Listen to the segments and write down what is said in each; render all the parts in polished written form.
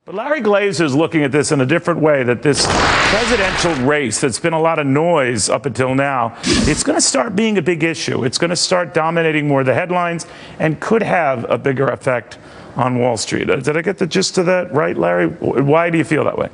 But Larry Glazer is looking at this in a different way, that this presidential race that's been a lot of noise up until now, it's going to start being a big issue. It's going to start dominating more of the headlines and could have a bigger effect on Wall Street. Did I get the gist of that right, Larry? Why do you feel that way?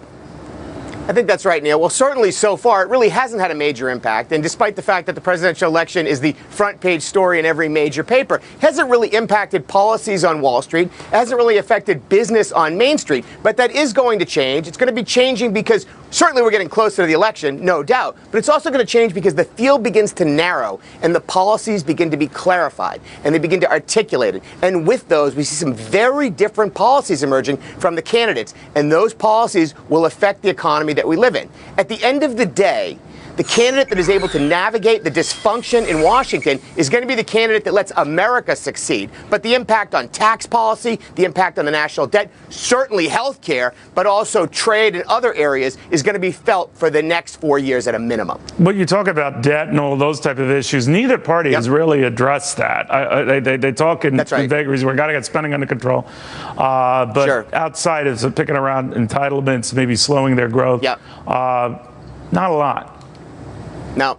I think that's right, Neil. Well, certainly so far, it really hasn't had a major impact. And despite the fact that the presidential election is the front page story in every major paper, it hasn't really impacted policies on Wall Street. It hasn't really affected business on Main Street. But that is going to change. It's going to be changing because certainly we're getting closer to the election, no doubt. But it's also going to change because the field begins to narrow and the policies begin to be clarified and they begin to articulate it. And with those, we see some very different policies emerging from the candidates. And those policies will affect the economy that we live in. At the end of the day, the candidate that is able to navigate the dysfunction in Washington is going to be the candidate that lets America succeed. But the impact on tax policy, the impact on the national debt, certainly health care, but also trade and other areas is going to be felt for the next 4 years at a minimum. But you talk about debt and all those type of issues. Neither party has really addressed that. They talk in vagaries. We've got to get spending under control. But outside is picking around entitlements, maybe slowing their growth. Not a lot. No.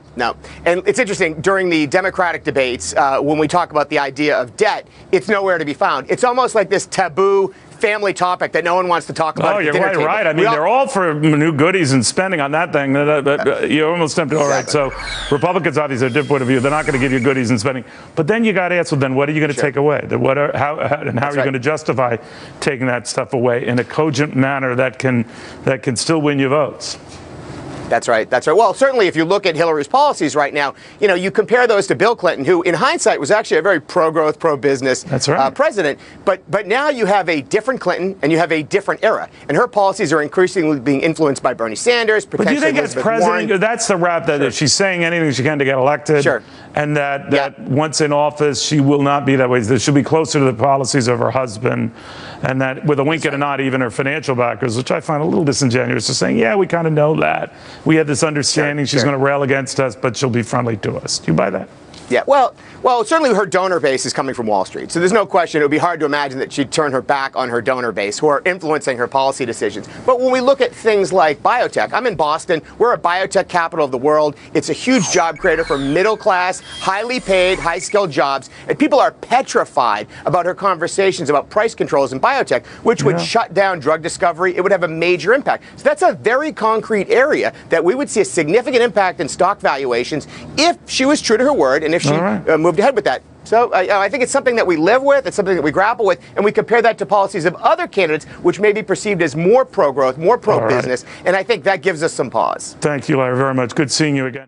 And it's interesting, during the Democratic debates, when we talk about the idea of debt, it's nowhere to be found. It's almost like this taboo family topic that no one wants to talk about. Oh, you're right. I mean, they're all for new goodies and spending on that thing. You're almost tempted. All right, so Republicans obviously have a different point of view. They're not going to give you goodies and spending. But then you got to ask, well, then what are you going to take away? How are you going to justify taking that stuff away in a cogent manner that can still win you votes? That's right. Well, certainly if you look at Hillary's policies right now, you compare those to Bill Clinton, who in hindsight was actually a very pro-growth, pro-business president. But now you have a different Clinton and you have a different era. And her policies are increasingly being influenced by Bernie Sanders, potentially But do you think as president, Warren. That's the rap that if she's saying anything she can to get elected, and that once in office she will not be that way. That she'll be closer to the policies of her husband, and that with a wink and a nod, even her financial backers, which I find a little disingenuous, to saying, yeah, we kind of know that. We had this understanding she's going to rail against us, but she'll be friendly to us. Do you buy that? Yeah, well, certainly her donor base is coming from Wall Street. So there's no question it would be hard to imagine that she'd turn her back on her donor base who are influencing her policy decisions. But when we look at things like biotech, I'm in Boston. We're a biotech capital of the world. It's a huge job creator for middle class, highly paid, high skilled jobs. And people are petrified about her conversations about price controls in biotech, which would shut down drug discovery. It would have a major impact. So that's a very concrete area that we would see a significant impact in stock valuations if she was true to her word and if she moved ahead with that. So I think it's something that we live with, it's something that we grapple with, and we compare that to policies of other candidates, which may be perceived as more pro-growth, more pro-business, and I think that gives us some pause. Thank you, Larry, very much. Good seeing you again.